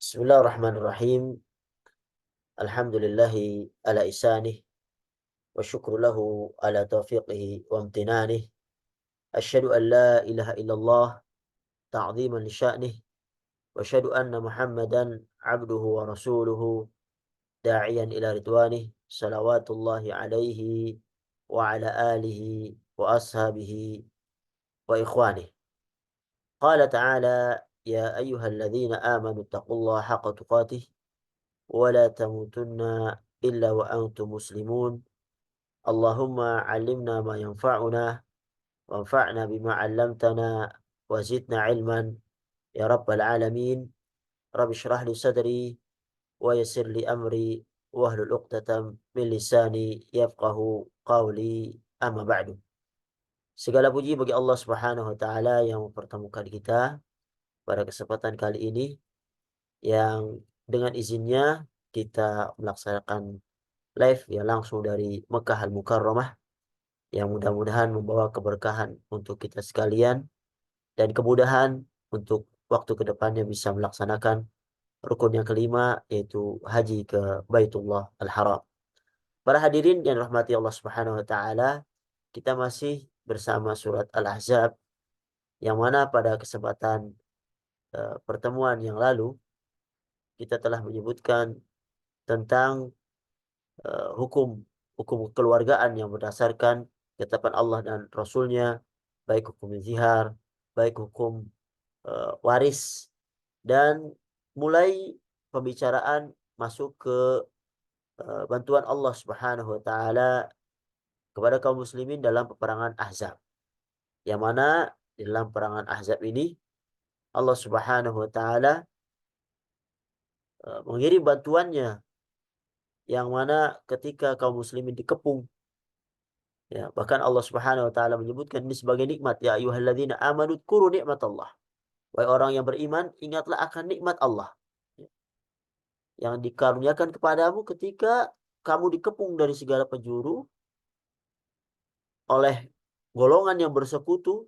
Bismillahirrahmanirrahim. Alhamdulillahi ala isanih wa syukru lahu ala taufiqihi wa amtinanih. Asyhadu an la ilaha illallah ta'ziman li sya'nih wa asyhadu anna Muhammadan abduhu wa rasuluhu da'iyan ila ridwanih. Salawatullahi alaihi wa ala alihi wa ashabihi wa ikhwanih. Qala ta'ala ya ayyuhalladzina amanu taqullaha haqqa tuqatih wa la tamutunna illa wa antum muslimun. Allahumma 'allimna ma yanfa'una wanfa'na bima 'allamtana wa zidna 'ilman ya rabbal alamin. Rabbi shrah li sadri wa yassir li amri wahlul 'uqdatam min lisani yafqahu qawli, amma ba'du. Segala puji bagi Allah Subhanahu wa taala yang mempertemukan kita pada kesempatan kali ini, yang dengan izinnya kita melaksanakan live ya langsung dari Mekah Al-Mukarramah, yang mudah-mudahan membawa keberkahan untuk kita sekalian dan kemudahan untuk waktu kedepannya bisa melaksanakan rukun yang kelima, yaitu haji ke Baitullah Al-Haram. Para hadirin yang rahmati Allah Subhanahu wa taala, kita masih bersama surat Al-Ahzab, yang mana pada kesempatan pertemuan yang lalu kita telah menyebutkan tentang hukum kekeluargaan yang berdasarkan ketetapan Allah dan Rasulnya, baik hukum zihar, baik hukum waris, dan mulai pembicaraan masuk ke bantuan Allah Subhanahu wa taala kepada kaum muslimin dalam peperangan Ahzab. Yang mana di dalam peperangan Ahzab ini Allah Subhanahu wa taala mengirim bantuannya, yang mana ketika kaum muslimin dikepung, ya, bahkan Allah Subhanahu wa taala menyebutkan ini sebagai nikmat, ya ayyuhalladzina amanu dzkuru nikmatallah. Wahai orang yang beriman, ingatlah akan nikmat Allah, ya, yang dikaruniakan kepadamu ketika kamu dikepung dari segala penjuru oleh golongan yang bersekutu,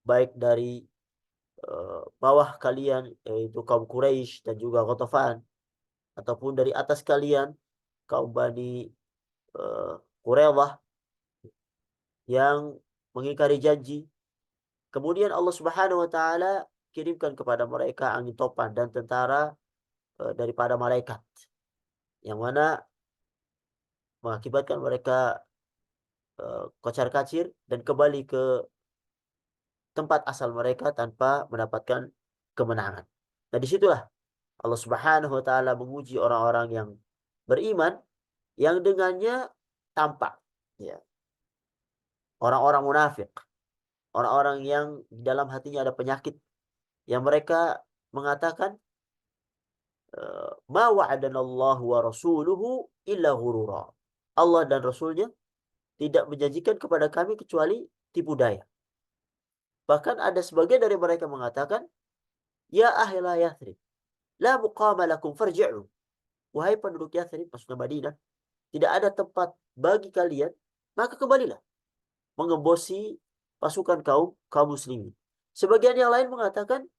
baik dari bawah kalian yaitu kaum Quraisy dan juga Ghatafan, ataupun dari atas kalian kaum Bani Quraidah yang mengingkari janji. Kemudian Allah Subhanahu wa taala kirimkan kepada mereka angin topan dan tentara daripada malaikat, yang mana mengakibatkan mereka kocar-kacir dan kembali ke tempat asal mereka tanpa mendapatkan kemenangan. Nah, disitulah Allah Subhanahu wa taala menguji orang-orang yang beriman, yang dengannya tampak, ya, orang-orang munafik, orang-orang yang di dalam hatinya ada penyakit, yang mereka mengatakan ma wa'adanallahu wa rasuluhu illa ghurura. Allah dan Rasulnya tidak menjanjikan kepada kami kecuali tipu daya. Bahkan ada sebagian dari mereka mengatakan, ya ahla Yathrib, la muqama lakum farji'u. Wahai penduduk Yathrib, maksudnya Madinah, tidak ada tempat bagi kalian, maka kembalilah mengembosi pasukan kaum muslimin. Sebagian yang lain mengatakan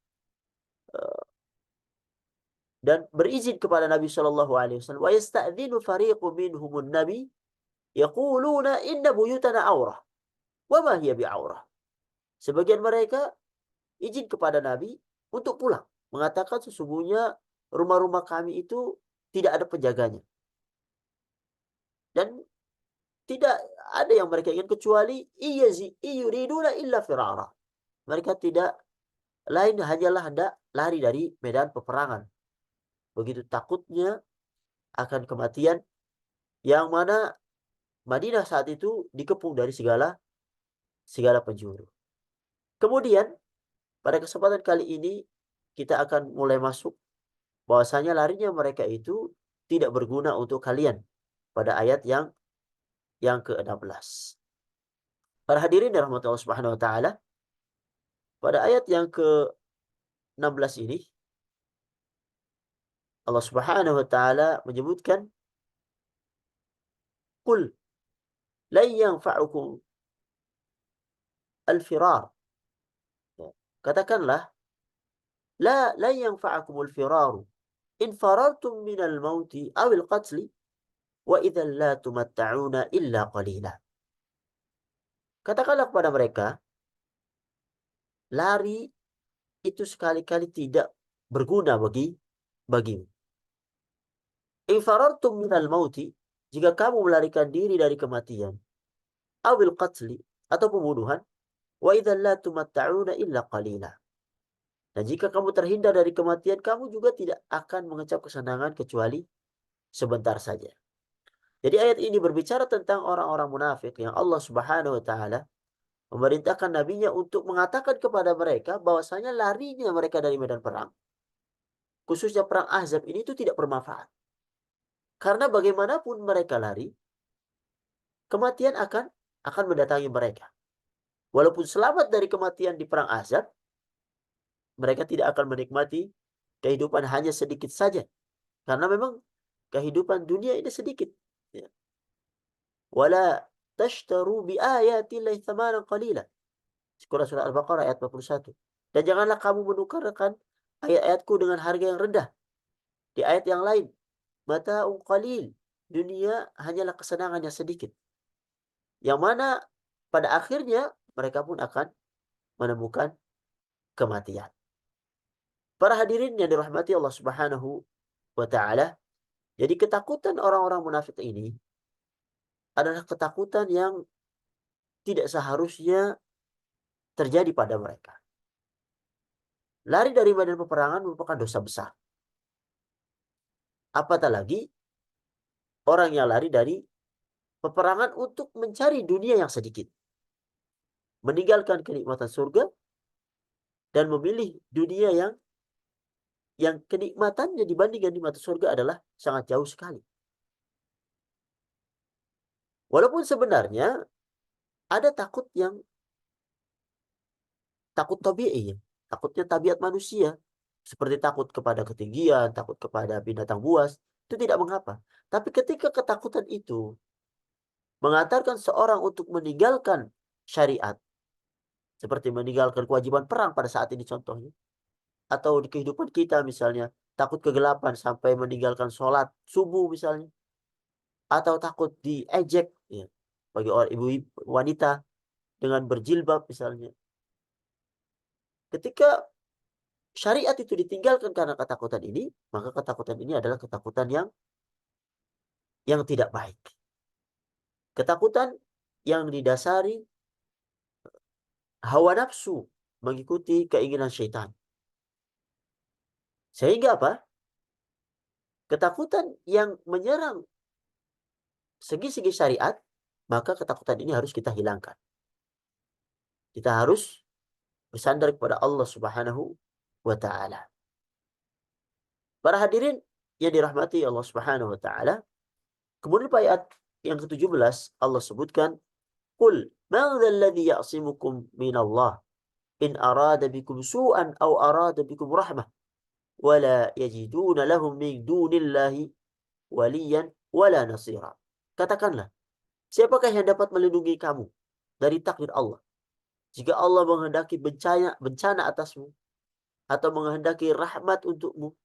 dan berizin kepada Nabi Shallallahu Alaihi Wasallam, wa yasta'dzinu fariqun minhumun Nabi yaquluna inna buyutana aurah wa ma hiya bi'aurah. Sebagian mereka izin kepada Nabi untuk pulang, mengatakan sesungguhnya rumah-rumah kami itu tidak ada penjaganya, dan tidak ada yang mereka ingin kecuali iyuriduna illa firara. Mereka tidak lain hanyalah hendak lari dari medan peperangan. Begitu takutnya akan kematian, yang mana Madinah saat itu dikepung dari segala penjuru. Kemudian pada kesempatan kali ini kita akan mulai masuk bahwasanya larinya mereka itu tidak berguna untuk kalian pada ayat yang ke-16. Para hadirin dirahmati Allah Subhanahu wa taala, pada ayat yang ke-16 ini Allah Subhanahu wa taala menyebutkan, qul lan yanfa'ukum al-firar. Katakanlah, la yanfa'akumul firaru, in farartum minal mauti awil qatli wa idzal la tumatta'una illa qalila. Katakanlah kepada mereka, lari itu sekali-kali tidak berguna bagimu. In farartum minal mauti, jika kamu melarikan diri dari kematian, awil qatli, atau pembunuhan, wa idzal la tumatta'una illa qalila. Dan jika kamu terhindar dari kematian, kamu juga tidak akan mengecap kesenangan kecuali sebentar saja. Jadi ayat ini berbicara tentang orang-orang munafik yang Allah Subhanahu wa taala memerintahkan nabinya untuk mengatakan kepada mereka bahwasanya larinya mereka dari medan perang, khususnya perang Ahzab ini itu tidak bermanfaat. Karena bagaimanapun mereka lari, kematian akan mendatangi mereka. Walaupun selamat dari kematian di perang Ahzab, mereka tidak akan menikmati kehidupan hanya sedikit saja. Karena memang kehidupan dunia ini sedikit. Ya. Wala tashtaru bi ayatillahi thamanan qalila. Surah Al-Baqarah ayat 41. Dan janganlah kamu menukarkan ayat-ayatku dengan harga yang rendah. Di ayat yang lain, mata'un qalil. Dunia hanyalah kesenangan yang sedikit. Yang mana pada akhirnya mereka pun akan menemukan kematian. Para hadirin yang dirahmati Allah Subhanahu wa taala, jadi ketakutan orang-orang munafik ini adalah ketakutan yang tidak seharusnya terjadi pada mereka. Lari dari medan peperangan merupakan dosa besar. Apatah lagi orang yang lari dari peperangan untuk mencari dunia yang sedikit. Meninggalkan kenikmatan surga dan memilih dunia yang kenikmatannya dibandingkan nikmat surga adalah sangat jauh sekali. Walaupun sebenarnya ada takut yang takut tabi'i, takutnya tabiat manusia. Seperti takut kepada ketinggian, takut kepada binatang buas, itu tidak mengapa. Tapi ketika ketakutan itu mengantarkan seorang untuk meninggalkan syariat, seperti meninggalkan kewajiban perang pada saat ini contohnya, atau di kehidupan kita misalnya, takut kegelapan sampai meninggalkan sholat subuh misalnya, atau takut diejek ya, bagi orang ibu wanita dengan berjilbab misalnya. Ketika syariat itu ditinggalkan karena ketakutan ini, maka ketakutan ini adalah ketakutan yang tidak baik. Ketakutan yang didasari hawa nafsu, mengikuti keinginan syaitan. Sehingga apa? Ketakutan yang menyerang segi-segi syariat, maka ketakutan ini harus kita hilangkan. Kita harus bersandar kepada Allah Subhanahu wa taala. Para hadirin yang dirahmati Allah Subhanahu wa taala, kemudian pada ayat yang ke-17 Allah sebutkan, "Qul man dzal ladzi ya'simukum minallah in arada bikum su'an aw arada bikum rahmah wa la yajiduna lahum min dunillahi waliyan wala nasira." Katakanlah, siapakah yang dapat melindungi kamu dari takdir Allah jika Allah menghendaki bencana atasmu atau menghendaki rahmat untukmu?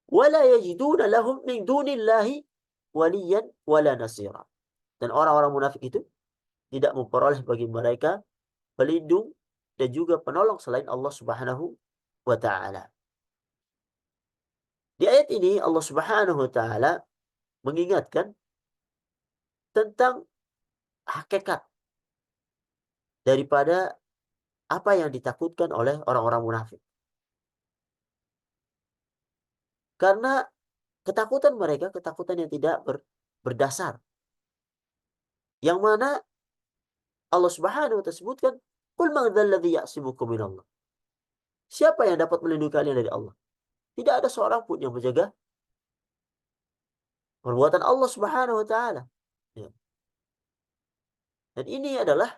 Wala yajiduna lahum min dunillahi waliyan wala nasira. Dan orang-orang munafik itu tidak memperoleh bagi mereka pelindung dan juga penolong selain Allah Subhanahu wa taala. Di ayat ini Allah Subhanahu wa taala mengingatkan tentang hakikat daripada apa yang ditakutkan oleh orang-orang munafik. Karena ketakutan mereka ketakutan yang tidak berdasar. Yang mana Allah Subhanahu wa taala sebutkan, "Qul man dzal ladzi ya'simukum minallah." Siapa yang dapat melindungi kalian dari Allah? Tidak ada seorang pun yang menjaga perbuatan Allah Subhanahu wa taala. Ya. Dan ini adalah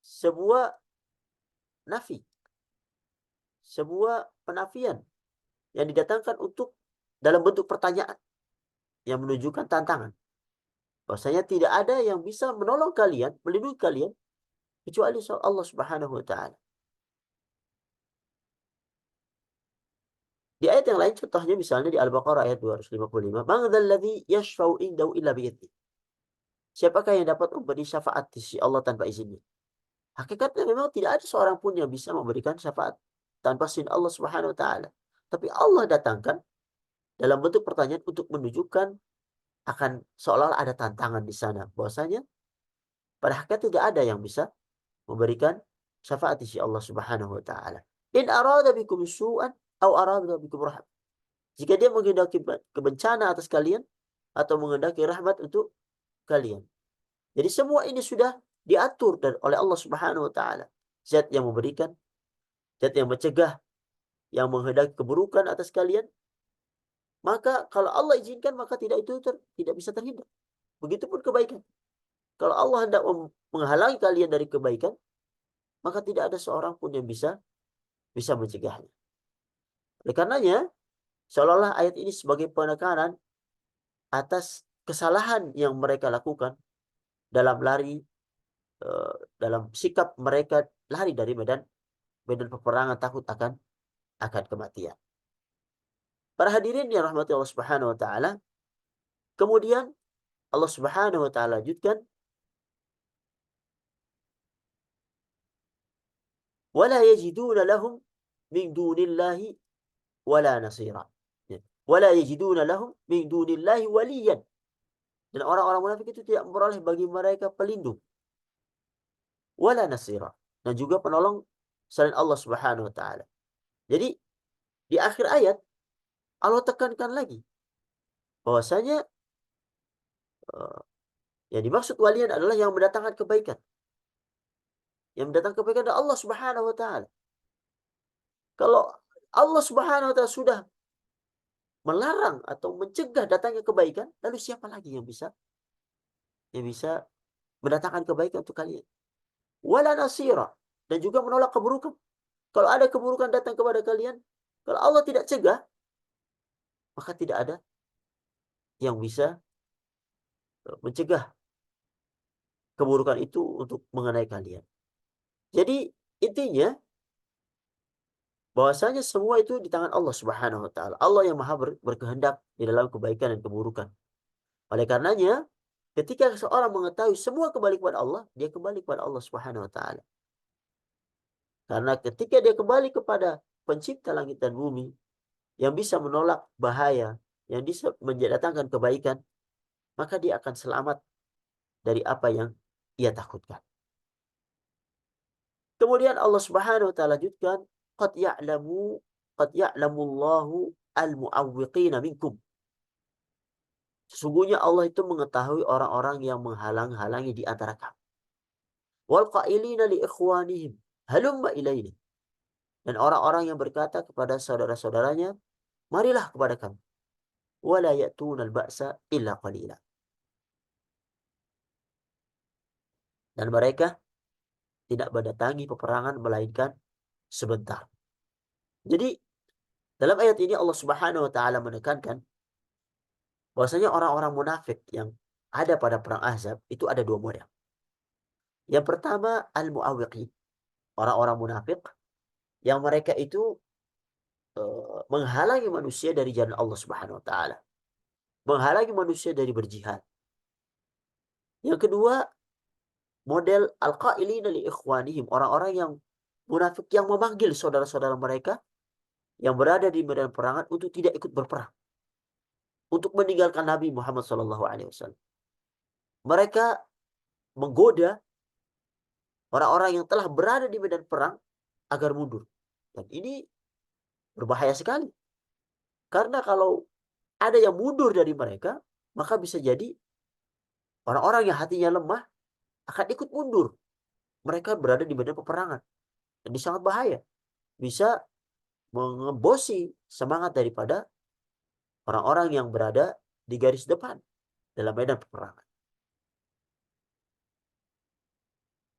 sebuah nafi, sebuah penafian yang didatangkan untuk dalam bentuk pertanyaan yang menunjukkan tantangan. Bahwasanya tidak ada yang bisa menolong kalian, melindungi kalian kecuali Allah Subhanahu wa taala. yang lain contohnya misalnya di Al-Baqarah ayat 255, "Man dzalladzi yashfa'u indahu illa bi'idznih." Siapakah yang dapat memberi syafaat di sisi Allah tanpa izinnya? Hakikatnya memang tidak ada seorang pun yang bisa memberikan syafaat tanpa izin Allah Subhanahu wa taala. Tapi Allah datangkan dalam bentuk pertanyaan untuk menunjukkan akan seolah-olah ada tantangan di sana. Bahwasanya pada hakikatnya tidak ada yang bisa memberikan syafaat di sisi Allah Subhanahu wa taala. In arada bikum su'an aw arada bikum rahmat. Jika dia menghendaki kebencana atas kalian atau menghendaki rahmat untuk kalian. Jadi semua ini sudah diatur oleh Allah Subhanahu wa taala. Zat yang memberikan, zat yang mencegah, yang menghendaki keburukan atas kalian, maka kalau Allah izinkan maka tidak bisa terhindar. Begitupun kebaikan. Kalau Allah hendak menghalangi kalian dari kebaikan, maka tidak ada seorang pun yang bisa mencegahnya. Oleh karenanya, seolah-olah ayat ini sebagai penekanan atas kesalahan yang mereka lakukan dalam dalam sikap mereka lari dari medan peperangan, takut akan kematian. Para hadirin yang rahmati Allah Subhanahu wa taala, kemudian Allah Subhanahu wa taala lanjutkan, "Wala yajiduna lahum min dunillahi wala nasira." Ya. "Wala yajiduna lahum min dunillahi waliyan." Dan orang-orang munafik itu tidak memperoleh bagi mereka pelindung, wala nasira, dan juga penolong selain Allah Subhanahu wa taala. Jadi di akhir ayat Allah tekankan lagi bahwasanya eh, yang dimaksud walian adalah yang mendatangkan kebaikan. Yang mendatangkan kebaikan adalah Allah Subhanahu wa taala. Kalau Allah Subhanahu wa taala sudah melarang atau mencegah datangnya kebaikan, lalu siapa lagi yang bisa mendatangkan kebaikan untuk kalian? Wala nasira, dan juga menolak keburukan. Kalau ada keburukan datang kepada kalian, kalau Allah tidak cegah, maka tidak ada yang bisa mencegah keburukan itu untuk mengenai kalian. Jadi intinya bahwasanya semua itu di tangan Allah Subhanahu wa taala. Allah yang Maha berkehendak di dalam kebaikan dan keburukan. Oleh karenanya, ketika seorang mengetahui semua kembali kepada Allah, dia kembali kepada Allah Subhanahu wa taala. Karena ketika dia kembali kepada pencipta langit dan bumi yang bisa menolak bahaya, yang bisa mendatangkan kebaikan, maka dia akan selamat dari apa yang ia takutkan. Kemudian Allah Subhanahu wa taala lanjutkan, qad ya'lamu Allahu al-mu'awwiqina minkum. Sesungguhnya Allah itu mengetahui orang-orang yang menghalang-halangi di antara kamu. Wal qailina li ikhwanihim halumma ilaina. Dan orang-orang yang berkata kepada saudara-saudaranya, marilah kepada kami. Wala ya'tunal ba'sa illa qalila. Dan mereka tidak mendatangi peperangan melainkan sebentar. Jadi dalam ayat ini Allah Subhanahu wa taala menekankan bahwasanya orang-orang munafik yang ada pada perang Ahzab itu ada dua model. Yang pertama al-mu'awwiqin, orang-orang munafik yang mereka itu menghalangi manusia dari jalan Allah Subhanahu wa taala, menghalangi manusia dari berjihad. Yang kedua, model al-qailina li ikhwanihim, orang-orang yang munafik yang memanggil saudara-saudara mereka yang berada di medan perangan untuk tidak ikut berperang, untuk meninggalkan Nabi Muhammad SAW. Mereka menggoda orang-orang yang telah berada di medan perang agar mundur. Dan ini berbahaya sekali. Karena kalau ada yang mundur dari mereka, maka bisa jadi orang-orang yang hatinya lemah akan ikut mundur. Mereka berada di medan peperangan. Dan ini sangat bahaya. Bisa mengebosi semangat daripada orang-orang yang berada di garis depan dalam medan peperangan.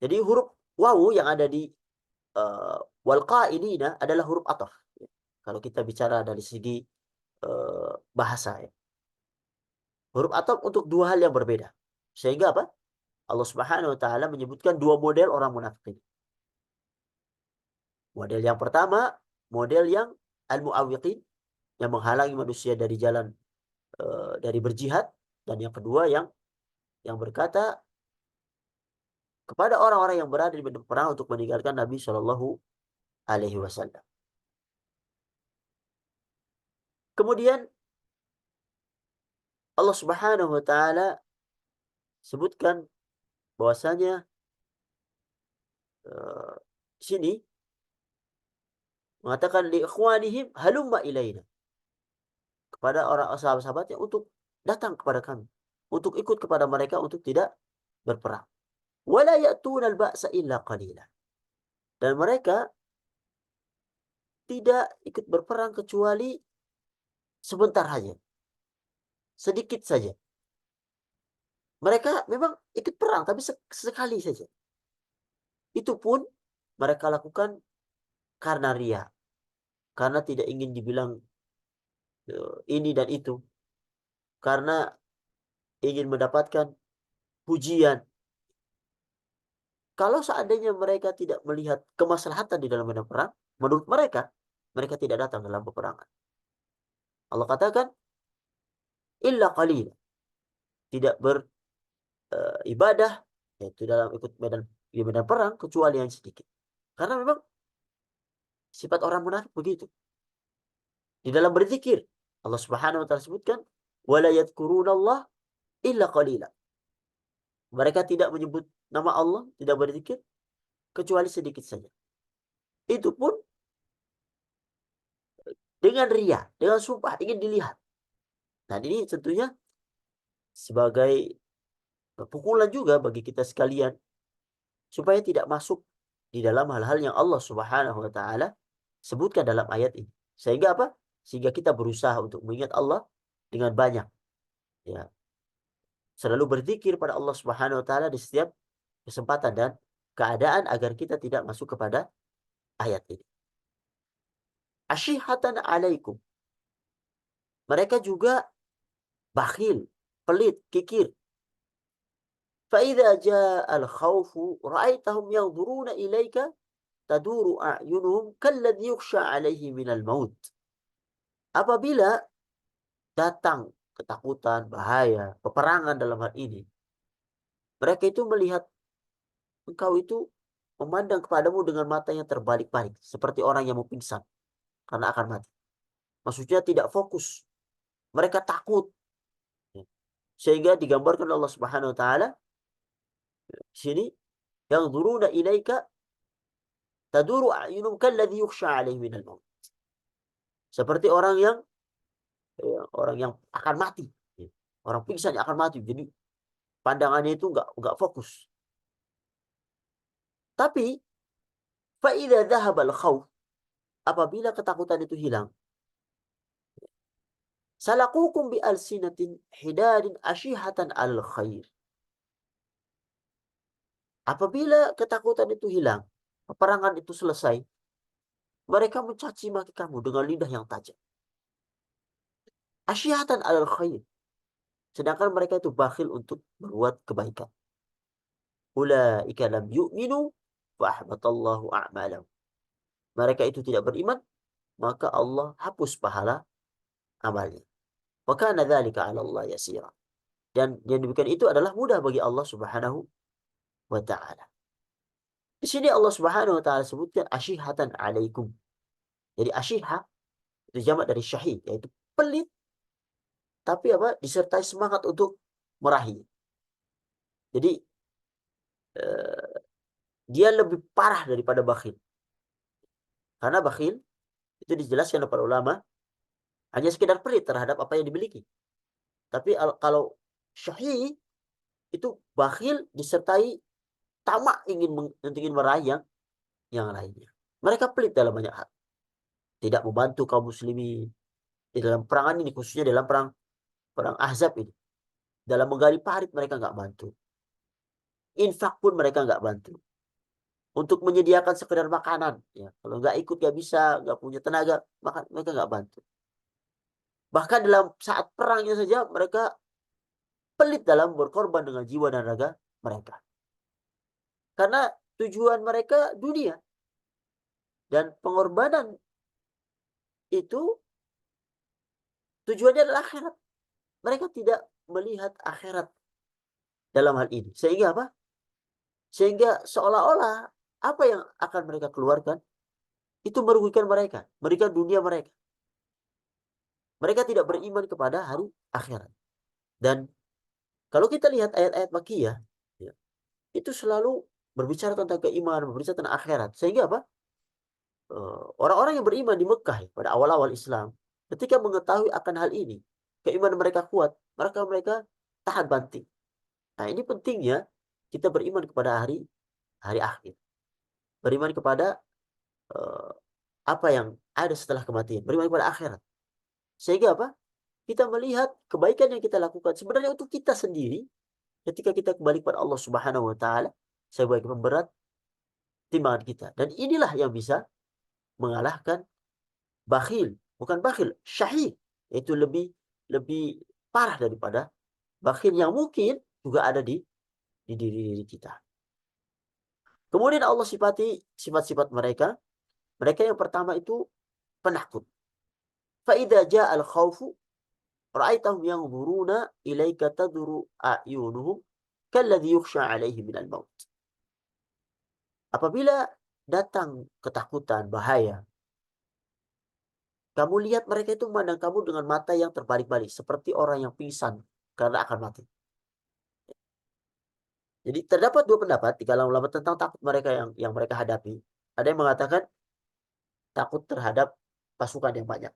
Jadi huruf wawu yang ada di wal qailina adalah huruf athaf. Kalau kita bicara dari segi bahasa ya. Huruf athaf untuk dua hal yang berbeda. Sehingga apa? Allah Subhanahu wa taala menyebutkan dua model orang munafik ini. Model yang pertama, model yang al-mu'awwiqin, yang menghalangi manusia dari jalan dari berjihad, dan yang kedua yang berkata kepada orang-orang yang berada di medan perang untuk meninggalkan Nabi Shallallahu Alaihi Wasallam. Kemudian Allah Subhanahu Wa Taala sebutkan bahwasanya sini mengatakan li ikhwanihim halumma ilaina, kepada orang sahabat-sahabatnya untuk datang kepada kami, untuk ikut kepada mereka untuk tidak berperang. Wala ya'tuna al-ba'sa illa qalila. Dan mereka tidak ikut berperang kecuali sebentar saja, sedikit saja. Mereka memang ikut perang tapi sekali saja. Itu pun mereka lakukan karena ria, karena tidak ingin dibilang ini dan itu, karena ingin mendapatkan pujian. Kalau seandainya mereka tidak melihat kemaslahatan di dalam medan perang, menurut mereka, mereka tidak datang dalam peperangan. Allah katakan, illa qalil, tidak beribadah, yaitu dalam ikut di medan perang, kecuali yang sedikit. Karena memang sifat orang munafik begitu. Di dalam berzikir, Allah Subhanahu wa taala sebutkan, wala yadhkurunallah illa qalila. Mereka tidak menyebut nama Allah, tidak berzikir kecuali sedikit saja. Itu pun dengan ria, dengan sumpah ingin dilihat. Nah, ini tentunya sebagai pukulan juga bagi kita sekalian supaya tidak masuk di dalam hal-hal yang Allah Subhanahu wa taala sebutkan dalam ayat ini. Sehingga apa? Sehingga kita berusaha untuk mengingat Allah dengan banyak. Ya, selalu berzikir pada Allah Subhanahu wa taala di setiap kesempatan dan keadaan agar kita tidak masuk kepada ayat ini. Asyihatan alaikum. Mereka juga bakhil, pelit, kikir. فإذا جاء الخوف رأيتهم ينظرون إليك تدور أعينهم كالذي يخشى عليه من الموت. Apabila datang ketakutan, bahaya, peperangan dalam hal ini, mereka itu melihat engkau itu memandang kepadamu dengan mata yang terbalik-balik, seperti orang yang mau pingsan karena akan mati. Maksudnya tidak fokus. Mereka takut. Sehingga digambarkan oleh Allah Subhanahu wa taala di sini, yang duruna ilaika taduru a'yunum kalladhi yukhsha alaihi minal maut. Seperti orang yang akan mati. Orang pingsan yang akan mati. Jadi pandangannya itu enggak fokus. Tapi fa idza dhahabal khauf, apabila ketakutan itu hilang, salaqukum bi alsinatin hidadin ashihatan al khair. Apabila ketakutan itu hilang, peperangan itu selesai, mereka mencaci maki kamu dengan lidah yang tajam. Asyihatan al khair. Sedangkan mereka itu bakhil untuk berbuat kebaikan. Ulaika lam yu'minu fa ahbatallahu a'malahum. Mereka itu tidak beriman, maka Allah hapus pahala amalnya. Wa kana dzalika 'ala Allah yasira. Dan yang demikian itu adalah mudah bagi Allah Subhanahu wa taala. Di sini Allah Subhanahu wa taala sebutkan asyihatan 'alaikum. Jadi asyihah itu jamak dari syahid, yaitu pelit tapi disertai semangat untuk meraih. Jadi dia lebih parah daripada bakhil. Karena bakhil itu dijelaskan oleh para ulama hanya sekedar pelit terhadap apa yang dimiliki. Tapi kalau syahih itu bakhil disertai tamak ingin meraih yang lainnya. Mereka pelit dalam banyak hal. Tidak membantu kaum muslimin di dalam perangan ini, khususnya dalam perang Ahzab ini. Dalam menggali parit mereka nggak bantu. Infak pun mereka nggak bantu. Untuk menyediakan sekedar makanan, ya, kalau nggak ikut nggak bisa, nggak punya tenaga, maka mereka nggak bantu. Bahkan dalam saat perangnya saja mereka pelit dalam berkorban dengan jiwa dan raga mereka. Karena tujuan mereka dunia. Dan pengorbanan itu Tujuannya adalah akhirat. Mereka tidak melihat akhirat dalam hal ini. Sehingga apa? Sehingga seolah-olah apa yang akan mereka keluarkan itu merugikan mereka, merugikan dunia mereka. Mereka tidak beriman kepada hari akhirat. Dan kalau kita lihat ayat-ayat Makkiyah, ya, itu selalu berbicara tentang keimanan, berbicara tentang akhirat. Sehingga apa? Orang-orang yang beriman di Mekah ya, pada awal-awal Islam, ketika mengetahui akan hal ini, keimanan mereka kuat, maka mereka tahan banting. Nah, ini pentingnya kita beriman kepada hari hari akhir. Beriman kepada eh, apa yang ada setelah kematian, beriman kepada akhirat. Sehingga apa? Kita melihat kebaikan yang kita lakukan sebenarnya untuk kita sendiri ketika kita kembali kepada Allah Subhanahu wa taala sebagai pemberat timbangan kita. Dan inilah yang bisa mengalahkan bakhil, bukan bakhil, syahih, yaitu lebih lebih parah daripada bakhil yang mungkin juga ada di diri kita. Kemudian Allah sifati sifat-sifat mereka. Mereka yang pertama itu penakut. Fa idza ja'al khaufu ra'aitahum yanzuruna ilaika taduru a'yunuhum kalladhi yukhsha 'alaihi minal maut. Apabila datang ketakutan, bahaya, kamu lihat mereka itu memandang kamu dengan mata yang terbalik-balik seperti orang yang pingsan karena akan mati. Jadi terdapat dua pendapat di kalangan ulama tentang takut mereka yang mereka hadapi. Ada yang mengatakan takut terhadap pasukan yang banyak.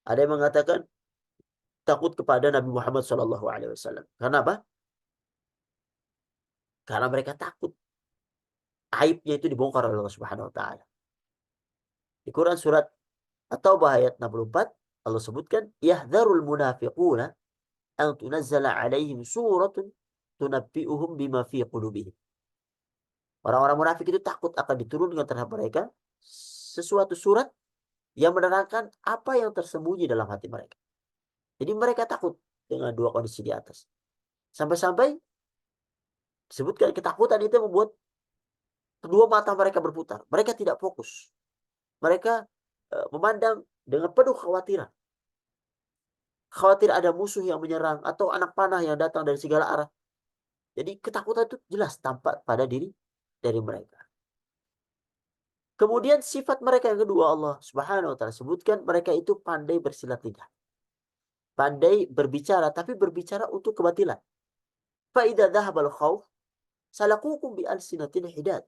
Ada yang mengatakan takut kepada Nabi Muhammad SAW. Karena apa? Karena mereka takut aibnya itu dibongkar oleh Allah Subhanahu Wa Taala. Di Quran surat At-Taubah ayat 64 Allah sebutkan yahdharul munafiquna an tunazzala alaihim suratun tunabbi'uhum bima fi qulubihim. Orang-orang munafik itu takut akan diturunkan terhadap mereka sesuatu surat yang menerangkan apa yang tersembunyi dalam hati mereka. Jadi mereka takut dengan dua kondisi di atas. Sampai-sampai disebutkan ketakutan itu membuat kedua mata mereka berputar. Mereka tidak fokus. Mereka memandang dengan penuh khawatiran. Khawatir ada musuh yang menyerang atau anak panah yang datang dari segala arah. Jadi ketakutan itu jelas tampak pada diri dari mereka. Kemudian sifat mereka yang kedua Allah Subhanahu wa taala sebutkan mereka itu pandai bersilat lidah. Pandai berbicara tapi berbicara untuk kebatilan. Fa idza dhahabal khauf salakukum bi alsinatin hidad.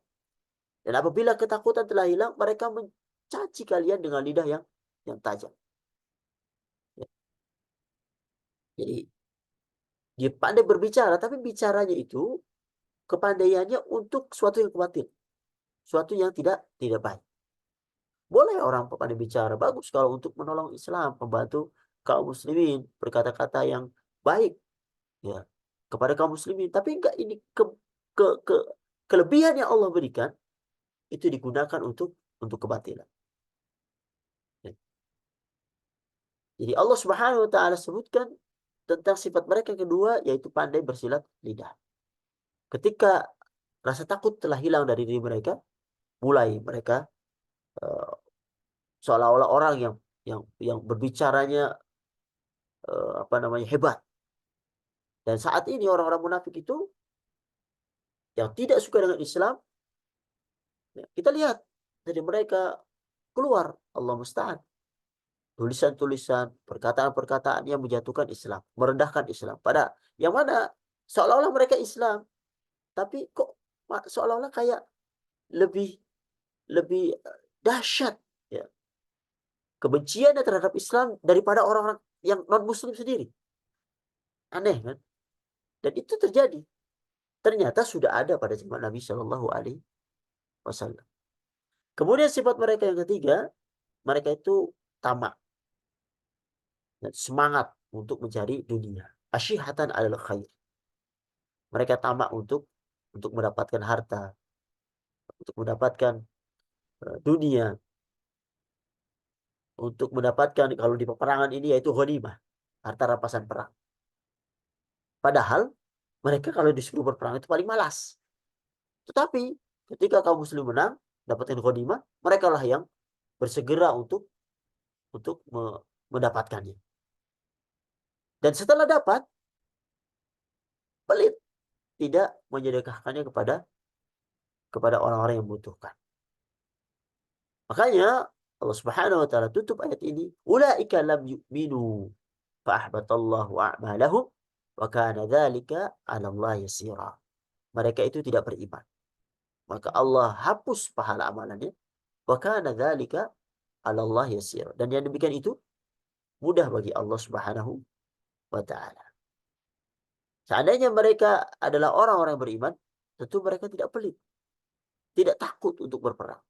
Dan apabila ketakutan telah hilang, mereka mencaci kalian dengan lidah yang tajam. Ya. Jadi dia pandai berbicara, tapi bicaranya itu kepandaiannya untuk suatu yang kebatilan, suatu yang tidak baik. Boleh orang pandai bicara, bagus kalau untuk menolong Islam, membantu kaum muslimin, berkata-kata yang baik ya kepada kaum muslimin. Tapi enggak ini ke, ke kelebihan yang Allah berikan itu digunakan untuk kebatilan. Ya. Jadi Allah Subhanahu wa taala sebutkan tentang sifat mereka yang kedua yaitu pandai bersilat lidah. Ketika rasa takut telah hilang dari diri mereka, mulai mereka uh, seolah-olah orang yang berbicaranya apa namanya hebat. Dan saat ini orang-orang munafik itu yang tidak suka dengan Islam, ya, kita lihat dari mereka keluar Allah musta'an tulisan-tulisan, perkataan-perkataan yang menjatuhkan Islam, merendahkan Islam. Pada yang mana seolah-olah mereka Islam, tapi kok seolah-olah kayak lebih lebih dahsyat ya kebenciannya terhadap Islam daripada orang-orang yang non Muslim sendiri. Aneh kan? Dan itu terjadi. Ternyata sudah ada pada zaman Nabi Shallallahu Alaihi Wasallam. Kemudian sifat mereka yang ketiga, mereka itu tamak dan semangat untuk mencari dunia. Asyihatan alal khair. Mereka tamak untuk mendapatkan harta, untuk mendapatkan dunia, untuk mendapatkan kalau di peperangan ini yaitu ghanimah, harta rampasan perang. Padahal mereka kalau disuruh berperang itu paling malas. Tetapi ketika kaum muslim menang, dapatkan ghanimah, mereka lah yang bersegera untuk mendapatkannya. Dan setelah dapat, pelit, tidak menyedekahkannya kepada orang-orang yang membutuhkan. Makanya Allah Subhanahu wa taala tutup ayat ini, ulaika lam yu'minu fa ahbatallahu a'malahum wa kana dzalika 'ala Allah yasira. Mereka itu tidak beriman. Maka Allah hapus pahala amalannya, wa kana dzalika 'ala Allah yasira. Dan yang demikian itu mudah bagi Allah Subhanahu wa taala. Seandainya mereka adalah orang-orang beriman, tentu mereka tidak pelit, tidak takut untuk berperang.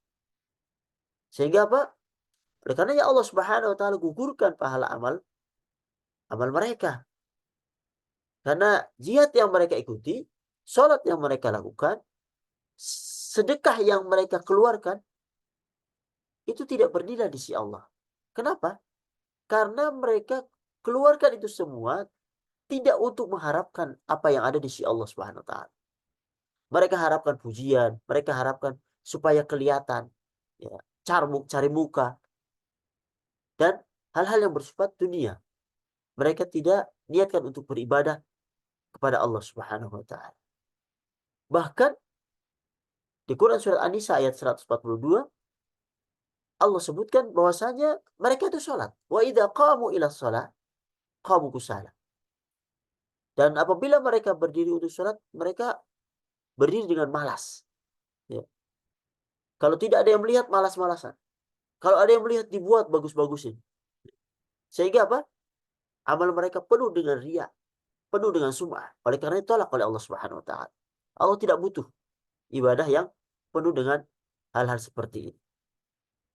Sehingga apa? Oleh karenanya Allah Subhanahu wa taala gugurkan pahala amal mereka. Karena jihad yang mereka ikuti, sholat yang mereka lakukan, sedekah yang mereka keluarkan, itu tidak bernilai di sisi Allah. Kenapa? Karena mereka keluarkan itu semua tidak untuk mengharapkan apa yang ada di sisi Allah Subhanahu wa taala. Mereka harapkan pujian, mereka harapkan supaya kelihatan, ya, cari muka, dan hal-hal yang bersifat dunia. Mereka tidak niatkan untuk beribadah kepada Allah Subhanahu wa taala. Bahkan di Quran surat An-Nisa ayat 142 Allah sebutkan bahwasanya mereka itu sholat. Wa idza qamu ila shalah qamu kusala. Dan apabila mereka berdiri untuk sholat, mereka berdiri dengan malas. Ya. Kalau tidak ada yang melihat, malas-malasan. Kalau ada yang melihat, dibuat bagus-bagusin. Sehingga apa? Amal mereka penuh dengan riya, penuh dengan sum'ah. Oleh karena itu tolak oleh Allah Subhanahu wa taala. Allah tidak butuh ibadah yang penuh dengan hal-hal seperti ini.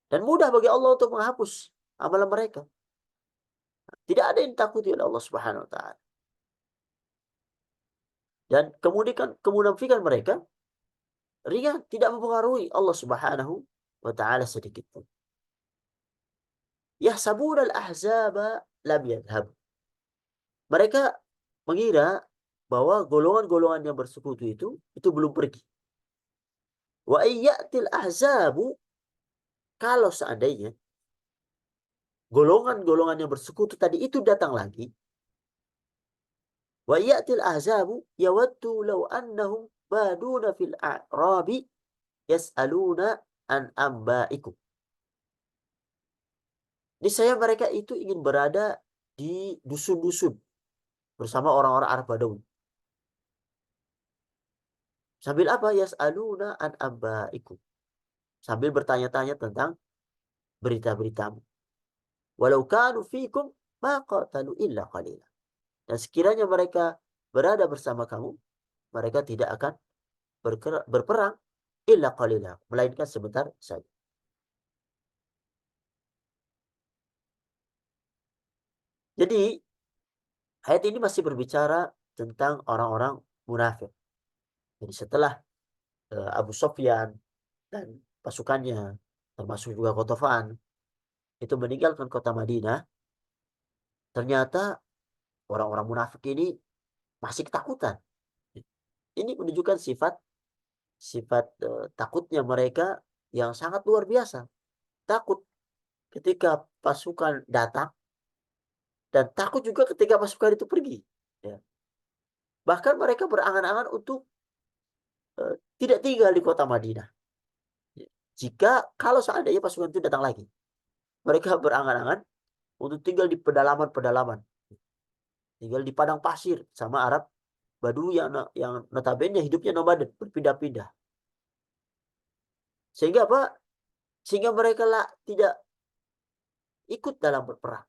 Dan mudah bagi Allah untuk menghapus amalan mereka. Tidak ada yang ditakuti oleh Allah Subhanahu wa taala. Dan kemudian kemunafikan mereka riya tidak mempengaruhi Allah Subhanahu wa taala sedikit pun. Yahsabuna al-ahzaba lam yadhhab. Mereka mengira bahwa golongan-golongan yang bersekutu itu belum pergi. Wa ayyatil ahzabu, kalau seandainya golongan-golongan yang bersekutu tadi itu datang lagi, wa ya'til ahzabu yawaddu law annahum baduna fil a'rabi yas'aluna an ambaikum. Niscaya mereka itu ingin berada di dusun-dusun bersama orang-orang Arab Badawi. Sambil apa? Yas'aluna an ambaikum. Sambil bertanya-tanya tentang berita-beritamu. Walau kanu fikum ma qatalu illa qalila. Dan sekiranya mereka berada bersama kamu, mereka tidak akan berperang illa qalila, melainkan sebentar saja. Jadi ayat ini masih berbicara tentang orang-orang munafik. Jadi setelah Abu Sufyan dan pasukannya, termasuk juga Qatafan, itu meninggalkan kota Madinah, ternyata orang-orang munafik ini masih ketakutan. Ini menunjukkan sifat takutnya mereka yang sangat luar biasa. Takut ketika pasukan datang dan takut juga ketika pasukan itu pergi. Ya. Bahkan mereka berangan-angan untuk tidak tinggal di kota Madinah. Ya. Jika kalau seandainya pasukan itu datang lagi, mereka berangan-angan untuk tinggal di pedalaman-pedalaman, tinggal di padang pasir sama Arab Badui yang notabene hidupnya nomaden, berpindah-pindah. Sehingga apa? Sehingga mereka tidak ikut dalam berperang.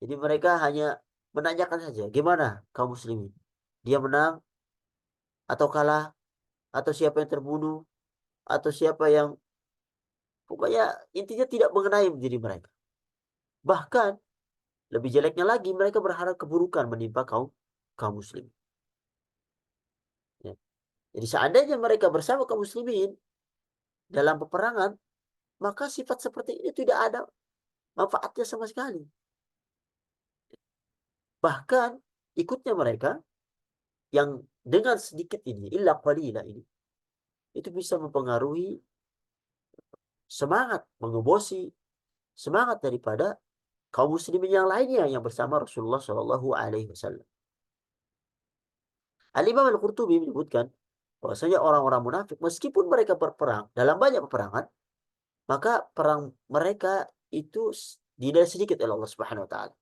Jadi mereka hanya menanyakan saja, gimana kaum muslimin? Dia menang atau kalah, atau siapa yang terbunuh, atau siapa yang, pokoknya intinya tidak mengenai diri mereka. Bahkan lebih jeleknya lagi, mereka berharap keburukan menimpa kaum muslimin. Ya. Jadi seandainya mereka bersama kaum muslimin dalam peperangan, maka sifat seperti ini tidak ada manfaatnya sama sekali. Bahkan ikutnya mereka yang dengan sedikit ini, illa qalila ini, itu bisa mempengaruhi semangat, mengebosi semangat daripada kaum muslimin yang lainnya yang bersama Rasulullah Shallallahu Alaihi Wasallam. Al-Imam Al-Qurtubi menyebutkan bahwasanya orang-orang munafik meskipun mereka berperang dalam banyak peperangan, maka perang mereka itu dinilai sedikit oleh Allah Subhanahu wa taala.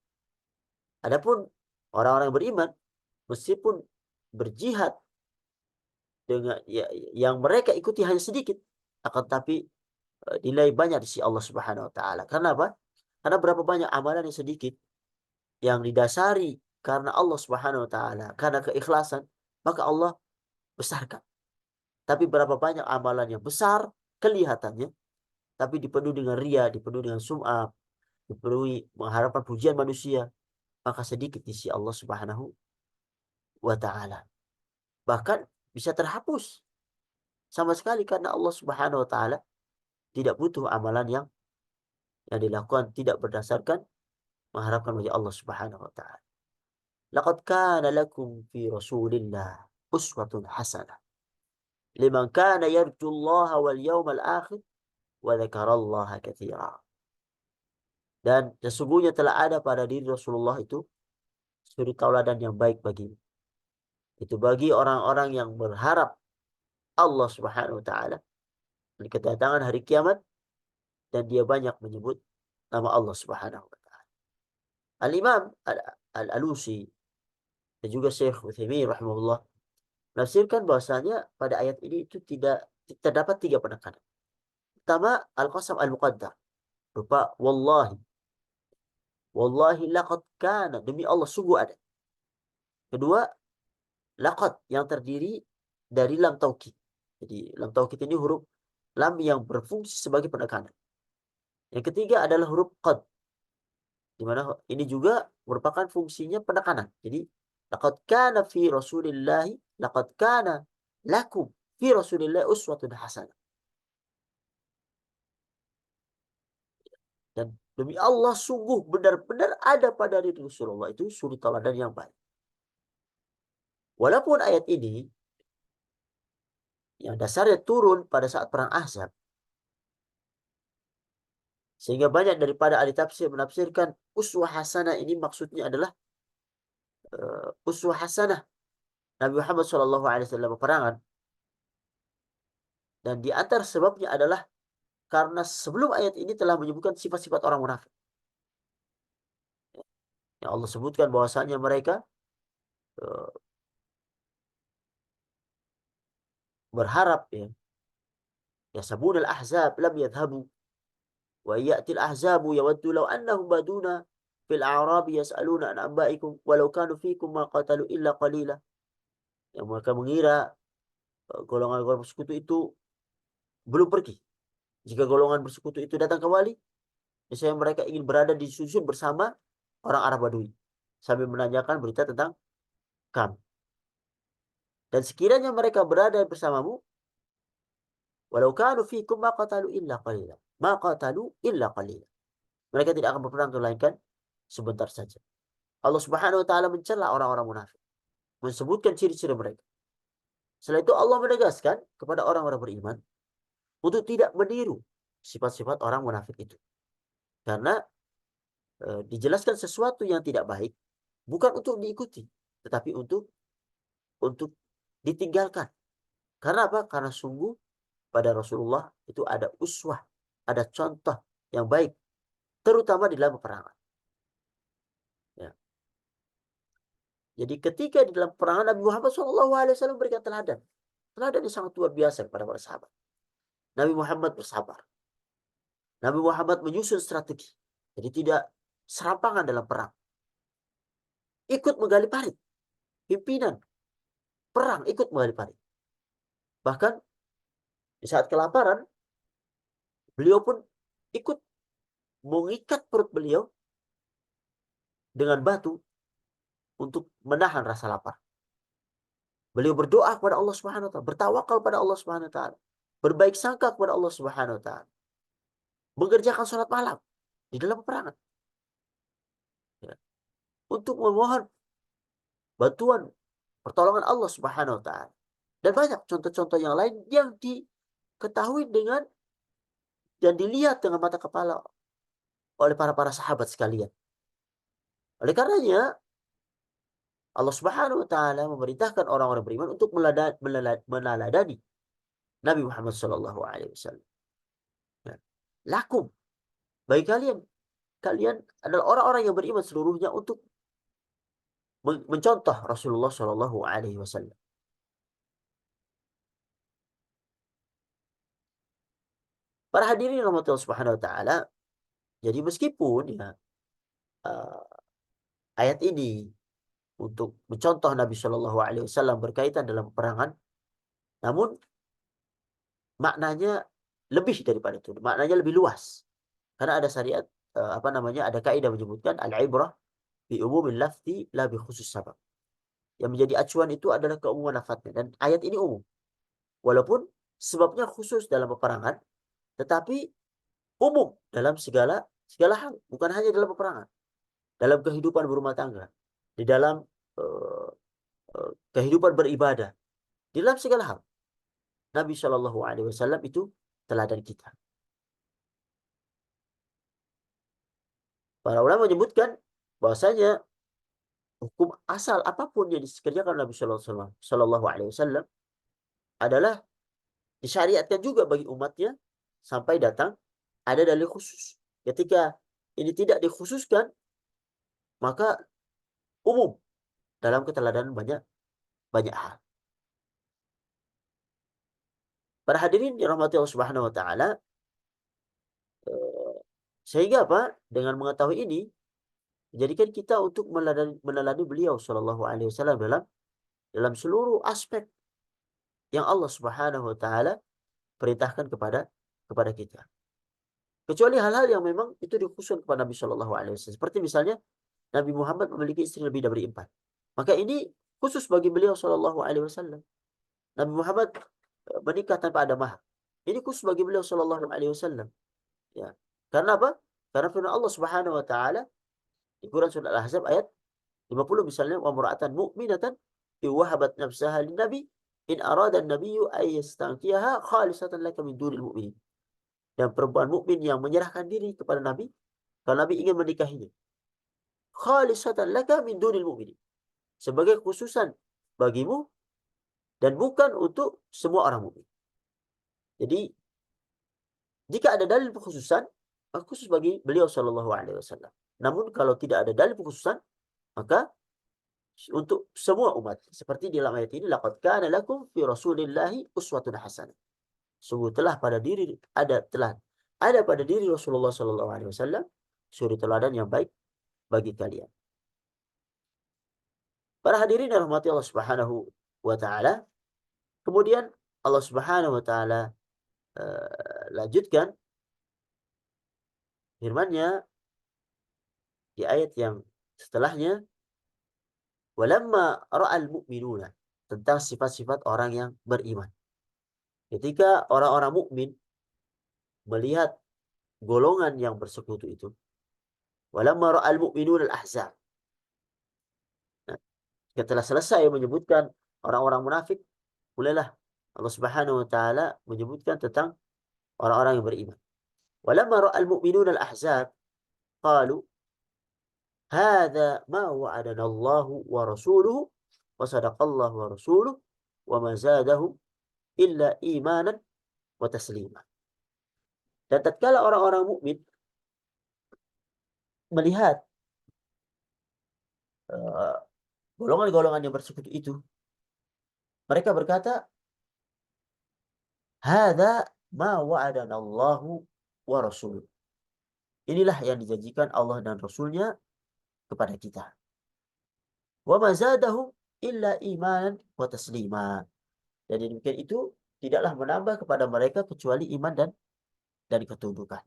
Adapun orang-orang yang beriman meskipun berjihad dengan yang mereka ikuti hanya sedikit, akan tapi nilai banyak di sisi Allah Subhanahu wa taala. Karena apa? Karena berapa banyak amalan yang sedikit yang didasari karena Allah Subhanahu wa taala, karena keikhlasan, maka Allah besarkan. Tapi berapa banyak amalan yang besar kelihatannya, tapi dipenuhi dengan ria, dipenuhi dengan sum'ah, dipenuhi mengharapkan pujian manusia, maka sedikit di sisi Allah Subhanahu wa taala. Bahkan bisa terhapus sama sekali karena Allah Subhanahu wa taala tidak butuh amalan yang dilakukan tidak berdasarkan mengharapkan wajah Allah Subhanahu wa taala. Laqad kana lakum fi Rasulillah uswatun hasanah liman kana yarjullaha wal yawmal akhir wa dzakarallaha katsira. Dan sesungguhnya telah ada pada diri Rasulullah itu suri tauladan yang baik bagimu. Itu bagi orang-orang yang berharap Allah Subhanahu wa taala dan kedatangan hari kiamat, dan dia banyak menyebut nama Allah Subhanahu wa taala. Al-Imam Al-Alusi dan juga Syekh Utsaimin rahimahullah menafsirkan bahwasanya pada ayat ini itu tidak terdapat 3 penekanan. Pertama, al-qasam al-muqaddar, berupa wallahi. Wallahi laqad kana, demi Allah sungguh ada. Kedua, laqad yang terdiri dari lam taukid. Jadi lam taukid ini huruf lam yang berfungsi sebagai penekanan. Yang ketiga adalah huruf qad, di mana ini juga merupakan fungsinya penekanan. Jadi laqad kana fi Rasulillahi, laqad kana lakum fi Rasulillahi uswatun hasanah. Dan demi Allah sungguh benar-benar ada pada diri Rasulullah itu suri tauladan yang baik. Walaupun ayat ini yang dasarnya turun pada saat perang Ahzab, sehingga banyak daripada ahli tafsir menafsirkan uswah hasanah ini maksudnya adalah uswah hasanah Nabi Muhammad SAW peperangan. Dan di antara sebabnya adalah karena sebelum ayat ini telah menyebutkan sifat-sifat orang munafik. Yang Allah sebutkan bahwasanya mereka berharap yasabunal ahzab lam yadhhabu wa ya'til ahzabu yawaddu law annahum baduna fil a'rabi yas'aluna an anba'ikum walau kanu fikum ma qatalu illa qalila. Yang mereka mengira golongan-golongan bersekutu itu belum pergi. Jika golongan bersekutu itu datang kembali, misalnya mereka ingin berada di susun bersama orang Arab Badui sambil menanyakan berita tentang kami. Dan sekiranya mereka berada bersamamu, walau kanu fikum ma qatalu illa qalila. Ma qatalu illa qalila. Mereka tidak akan berperang melainkan sebentar saja. Allah Subhanahu wa taala mencela orang-orang munafik, menyebutkan ciri-ciri mereka. Setelah itu Allah menegaskan kepada orang-orang beriman untuk tidak meniru sifat-sifat orang munafik itu. Karena dijelaskan sesuatu yang tidak baik bukan untuk diikuti, tetapi untuk ditinggalkan. Karena apa? Karena sungguh pada Rasulullah itu ada uswah, ada contoh yang baik, terutama di dalam peperangan. Ya. Jadi ketika di dalam peperangan Nabi Muhammad SAW memberikan teladan. Teladan yang sangat luar biasa kepada para sahabat. Nabi Muhammad bersabar. Nabi Muhammad menyusun strategi. Jadi tidak serampangan dalam perang. Ikut menggali parit. Pimpinan perang ikut menggali parit. Bahkan di saat kelaparan, beliau pun ikut mengikat perut beliau dengan batu untuk menahan rasa lapar. Beliau berdoa kepada Allah Subhanahu wa taala, bertawakal pada Allah Subhanahu wa taala, berbaik sangka kepada Allah Subhanahu wa taala. Mengerjakan sholat malam di dalam peperangan. Ya. Untuk memohon bantuan pertolongan Allah Subhanahu wa taala. Dan banyak contoh-contoh yang lain yang diketahui dengan dan dilihat dengan mata kepala oleh para sahabat sekalian. Oleh karenanya Allah Subhanahu wa taala memerintahkan orang-orang beriman untuk meneladani Nabi Muhammad sallallahu alaihi wasallam. Ya. Lakum, bagi kalian, kalian adalah orang-orang yang beriman seluruhnya untuk mencontoh Rasulullah sallallahu alaihi wasallam. Para hadirin rahmatillah Subhanahu wa taala, jadi meskipun ya uh, ayat ini untuk mencontoh Nabi Shallallahu Alaihi Wasallam berkaitan dalam peperangan, namun maknanya lebih daripada itu, maknanya lebih luas. Karena ada syariat, ada kaidah menyebutkan al-ibrah bi umumil lafzi la bi khusus sabab. Yang menjadi acuan itu adalah keumuman lafadznya, dan ayat ini umum. Walaupun sebabnya khusus dalam peperangan, tetapi umum dalam segala hal, bukan hanya dalam peperangan, dalam kehidupan berumah tangga, di dalam uh, kehidupan beribadah, di dalam segala hal. Nabi Shallallahu Alaihi Wasallam itu teladan kita. Para ulama menyebutkan bahwasanya hukum asal apapun yang dikerjakan Nabi Shallallahu Alaihi Wasallam adalah disyariatkan juga bagi umatnya sampai datang ada dalil khusus. Ketika ini tidak dikhususkan, maka umum dalam keteladanan banyak hal. Para hadirin dirahmati Allah Subhanahu wa taala, sehingga apa? Dengan mengetahui ini, menjadikan kita untuk meneladani beliau Shallallahu Alaihi Wasallam dalam seluruh aspek yang Allah Subhanahu Wa Taala perintahkan kepada kita. Kecuali hal-hal yang memang itu dikhususkan kepada Nabi Shallallahu Alaihi Wasallam. Seperti misalnya Nabi Muhammad memiliki istri lebih dari 4. Maka ini khusus bagi beliau Shallallahu Alaihi Wasallam. Nabi Muhammad menikah tanpa ada mahar. Ini khusus bagi beliau Shallallahu Alaihi Wasallam. Ya. Karena apa? Karena firman Allah Subhanahu Wa Taala di Quran surat Al-Ahzab ayat 50 misalnya, wa mura'atan mu'minatan iwahabat nafsaha lin nabi in arada an-nabiyyu ay yastankiyaha khalisatan laka min dunil mu'minin. Dan perempuan mukmin yang menyerahkan diri kepada Nabi kalau Nabi ingin menikahinya, khalisatan laka min dunil mu'minin, sebagai khususan bagimu dan bukan untuk semua orang mukmin. Jadi jika ada dalil pengkhususan, maka khusus bagi beliau sallallahu alaihi wasallam. Namun kalau tidak ada dalil pengkhususan, maka untuk semua umat. Seperti di dalam ayat ini, laqad kana lakum fi rasulillahi uswatun hasanah. Sungguh telah ada pada diri Rasulullah sallallahu alaihi wasallam suri teladan yang baik bagi kalian. Para hadirin yang rahmati Allah Subhanahu wa taala, kemudian Allah Subhanahu wa taala lanjutkan firman-Nya di ayat yang setelahnya, walamma ra'al mu'minuna, tentang sifat-sifat orang yang beriman. Ketika orang-orang mukmin melihat golongan yang bersekutu itu, walamma ra'al mu'minuna al-ahzab. Nah, setelah selesai menyebutkan orang-orang munafik, mulailah Allah Subhanahu wa taala menyebutkan tentang orang-orang yang beriman. Walamma ra'al mu'minuna al-ahzab qalu hadza ma wa'adana Allah wa rasuluhu wa sadaqallahu wa rasuluhu wa ma zadahum illa imanan wa taslima. Dan tatkala orang-orang mukmin melihat golongan-golongan yang bersekutu itu, mereka berkata, hadza ma wa'adana Allah wa rasuluhu. Inilah yang dijanjikan Allah dan Rasulnya kepada kita. Wa ma zadahum illa imanan wa taslima. Dan demikian itu tidaklah menambah kepada mereka kecuali iman dan ketundukan.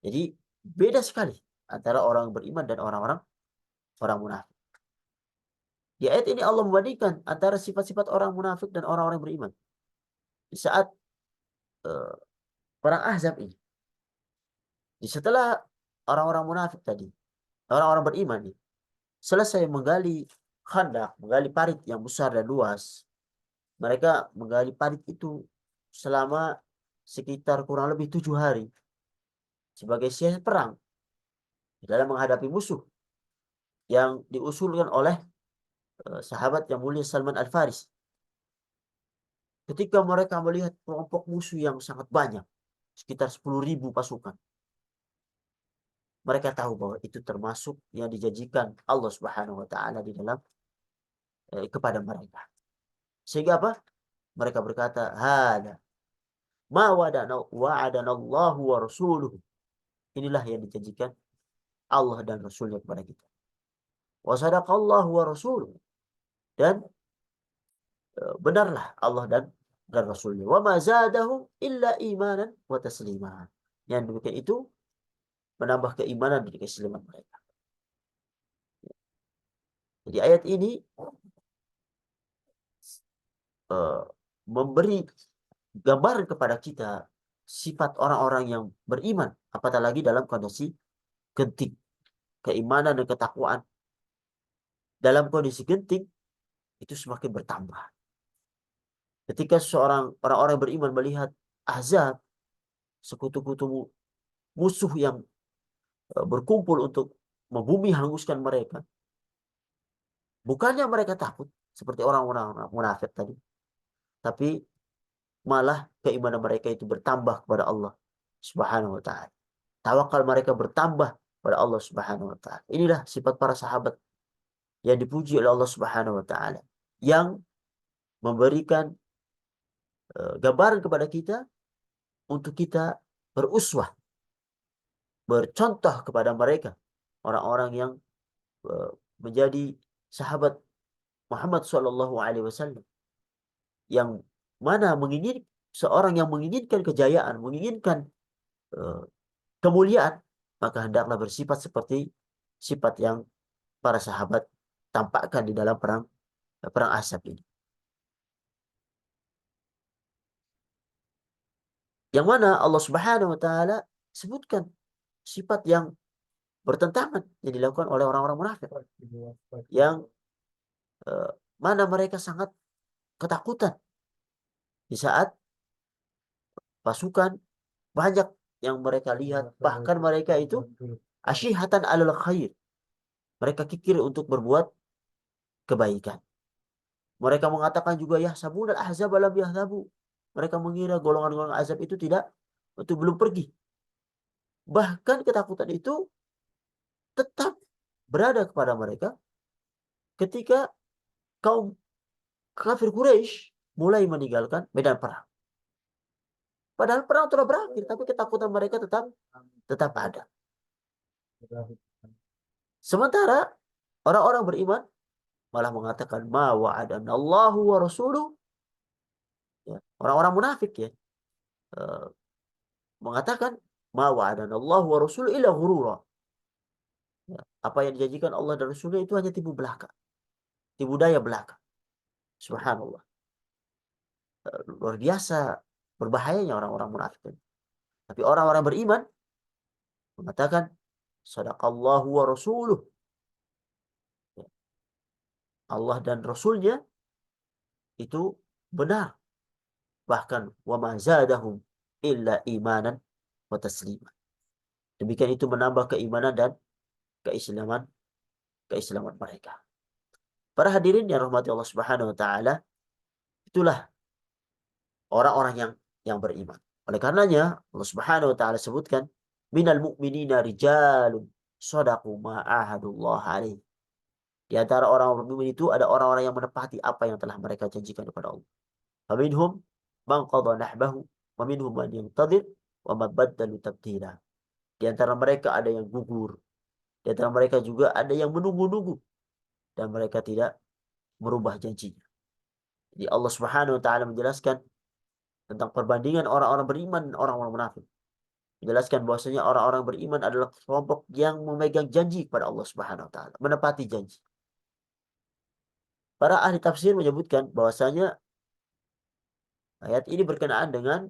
Jadi beda sekali antara orang beriman dan orang munafik. Di ayat ini Allah membandingkan antara sifat-sifat orang munafik dan orang-orang beriman. Di saat perang Ahzab ini, setelah orang-orang munafik tadi, orang-orang beriman ini selesai menggali khandak, menggali parit yang besar dan luas. Mereka menggali parit itu selama sekitar kurang lebih 7 hari sebagai siasat perang dalam menghadapi musuh yang diusulkan oleh sahabat yang mulia Salman Al-Farisi. Ketika mereka melihat kelompok musuh yang sangat banyak, sekitar 10.000 pasukan, mereka tahu bahwa itu termasuk yang dijanjikan Allah Subhanahu wa taala di dalam kepada mereka. Sehingga apa? Mereka berkata, "Hada ma wa'adana Allahu wa rasuluhu." Inilah yang dijanjikan Allah dan Rasulnya kepada kita. Wa sadaqallahu wa rasuluhu. Dan benarlah Allah dan Rasulnya. Wa ma zadahum illa imanan wa taslima. Yang demikian itu menambah keimanan dan keislaman mereka. Jadi ayat ini memberi gambaran kepada kita sifat orang-orang yang beriman, apatah lagi dalam kondisi genting. Keimanan dan ketakwaan dalam kondisi genting itu semakin bertambah. Ketika orang-orang beriman melihat Ahzab, sekutu-kutu musuh yang berkumpul untuk membumi hanguskan mereka, bukannya mereka takut seperti orang-orang munafik tadi, tapi malah keimanan mereka itu bertambah kepada Allah Subhanahu wa taala. Tawakal mereka bertambah kepada Allah Subhanahu wa taala. Inilah sifat para sahabat yang dipuji oleh Allah Subhanahu wa taala, yang memberikan gambaran kepada kita untuk kita beruswah, bercontoh kepada mereka, orang-orang yang menjadi sahabat Muhammad Shallallahu Alaihi Wasallam, yang mana seorang yang menginginkan kejayaan, menginginkan kemuliaan, maka hendaklah bersifat seperti sifat yang para sahabat tampakkan di dalam perang Ahzab ini. Yang mana Allah Subhanahu wa taala sebutkan sifat yang bertentangan yang dilakukan oleh orang-orang munafik, yang mana mereka sangat ketakutan di saat pasukan banyak yang mereka lihat, bahkan mereka itu asyihatan alal khair, mereka kikir untuk berbuat kebaikan. Mereka mengatakan juga ya sabunal ahzab lam yahzabu. Mereka mengira golongan-golongan azab itu belum pergi. Bahkan ketakutan itu tetap berada kepada mereka ketika kaum kafir Quraisy mulai meninggalkan medan perang. Padahal perang telah berakhir, tapi ketakutan mereka tetap ada. Sementara orang-orang beriman malah mengatakan ma wa'adana Allahu wa rasuluh. Ya, orang-orang munafik ya mengatakan ma wa'adana Allahu wa rasuluh illa ghurura. Ya, apa yang dijanjikan Allah dan Rasulnya itu hanya tipu belaka, tipu daya belaka. Subhanallah. Luar biasa berbahayanya orang-orang munafik. Tapi orang-orang beriman mengatakan sadaqallahu wa rasuluh. Allah dan Rasulnya itu benar. Bahkan wa ma zadahum illa imanan wa taslima. Demikian itu menambah keimanan dan keislaman mereka. Para hadirin yang rahmati Allah Subhanahu wa taala, itulah orang-orang yang beriman. Oleh karenanya Allah Subhanahu wa taala sebutkan minal mu'minina rijalun shadaqu ma ahadullah alaihi. Di antara orang-orang mukmin itu ada orang-orang yang menepati apa yang telah mereka janjikan kepada Allah. Faminhum man qadha nahbahu wa minhum man yantadhir wa ma baddalu tabdila. Di antara mereka ada yang gugur. Di antara mereka juga ada yang menunggu-nunggu dan mereka tidak merubah janjinya. Jadi Allah Subhanahu wa taala menjelaskan tentang perbandingan orang-orang beriman dan orang-orang munafik. Menjelaskan bahwasanya orang-orang beriman adalah kelompok yang memegang janji kepada Allah Subhanahu wa taala, menepati janji. Para ahli tafsir menyebutkan bahwasanya ayat ini berkenaan dengan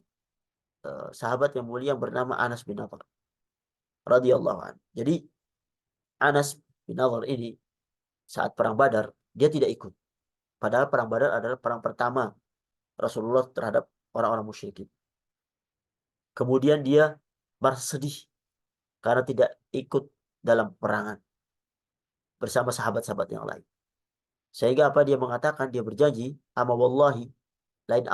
sahabat yang mulia yang bernama Anas bin Nadhr radhiyallahu anhu. Jadi Anas bin Nadhr ini saat perang Badar dia tidak ikut. Padahal perang Badar adalah perang pertama Rasulullah terhadap orang-orang musyrikin. Kemudian dia merasa sedih karena tidak ikut dalam peperangan. bersama sahabat-sahabat yang lain. Sehingga apa dia mengatakan, dia berjanji, ama wallahi lain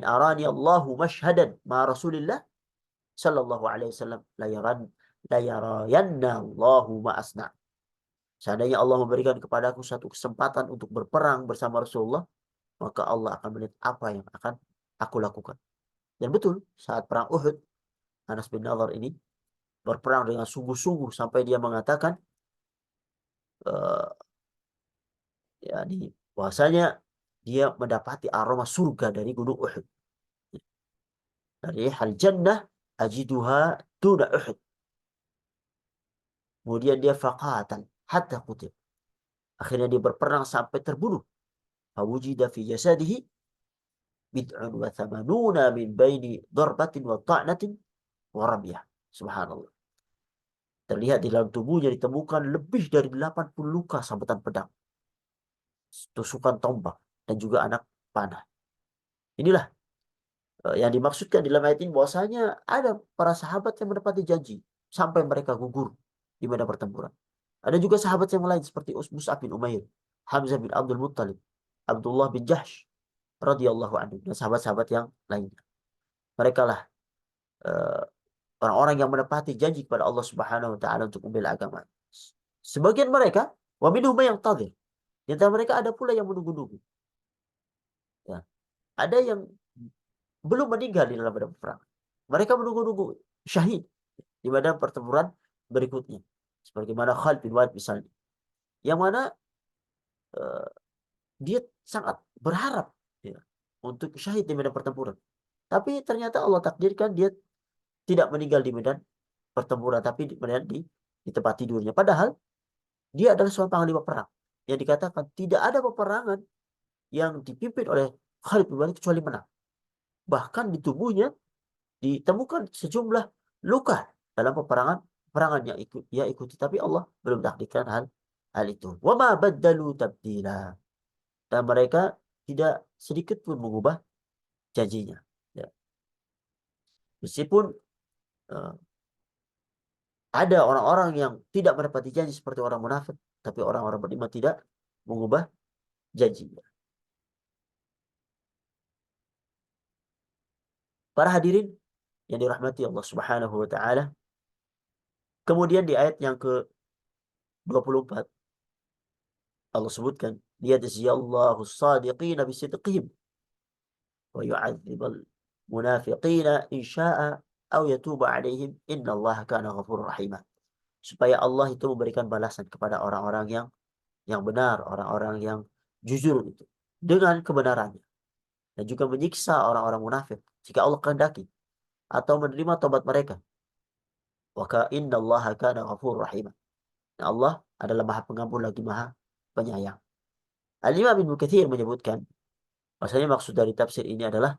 arani Allahu mashhadan ma Rasulillah sallallahu alaihi wasallam la yarayanna Allahu ma asna. Seandainya Allah memberikan kepadaku satu kesempatan untuk berperang bersama Rasulullah, maka Allah akan melihat apa yang akan aku lakukan. Dan betul, saat perang Uhud, Anas bin Nadhr ini berperang dengan sungguh-sungguh sampai dia mengatakan bahwasanya dia mendapati aroma surga dari gunung Uhud. Dari hal jannah ajiduha duna Uhud. Kemudian dia faqatan hatta qutil. Akhirnya dia berperang sampai terbunuh. Fawujida fi jasadihi bid'un wa thamanuna min baini darbatin wa ta'natin wa ramyah. Subhanallah. Terlihat di dalam tubuhnya ditemukan lebih dari 80 luka sabetan pedang, tusukan tombak, dan juga anak panah. Inilah yang dimaksudkan dalam ayat ini, bahwasanya ada para sahabat yang menepati janji sampai mereka gugur di medan pertempuran. Ada juga sahabat yang lain seperti Mus'ab bin Umair, Hamzah bin Abdul Muttalib, Abdullah bin Jahsh radhiyallahu anhu, dan sahabat-sahabat yang lainnya. Mereka lah orang-orang yang menepati janji kepada Allah Subhanahu wa taala untuk membela agama. Sebagian mereka wa minhum yang tadhir. Di antara mereka ada pula yang menunggu-nunggu. Ya. Ada yang belum meninggal di dalam medan perang. Mereka menunggu-nunggu syahid di medan pertempuran berikutnya. Sebagaimana Khalid bin Walid misalnya. Yang mana dia sangat berharap ya, untuk syahid di medan pertempuran. Tapi ternyata Allah takdirkan dia tidak meninggal di medan pertempuran, tapi di tempat tidurnya. Padahal dia adalah seorang panglima perang. Yang dikatakan tidak ada peperangan yang dipimpin oleh Khalid bin Walid kecuali menang. Bahkan di tubuhnya ditemukan sejumlah luka dalam peperangan yang ia ikuti, tapi Allah belum takdirkan hal itu. Wa ma baddalu tabdila. Dan mereka tidak sedikit pun mengubah janjinya. Ya. Meskipun ada orang-orang yang tidak menepati janji seperti orang munafik, tapi orang-orang beriman tidak mengubah janjinya. Para hadirin yang dirahmati Allah Subhanahu wa taala. Kemudian di ayat yang ke-24 Allah sebutkan, liyajziyallahu as-sadiqina bisidqihim wa yu'adzibal munafiqina in syaa'a aw yatuba 'alaihim innallaha kana ghafurur rahima. Supaya Allah itu memberikan balasan kepada orang-orang yang benar, orang-orang yang jujur itu dengan kebenarannya, dan juga menyiksa orang-orang munafik jika Allah kehendaki atau menerima tobat mereka. Wa innallaha kana ghafurur rahima. Allah adalah Maha Pengampun lagi Maha Penyayang. Al-Imam Ibnu Katsir menyebutkan bahwasanya maksud dari tafsir ini adalah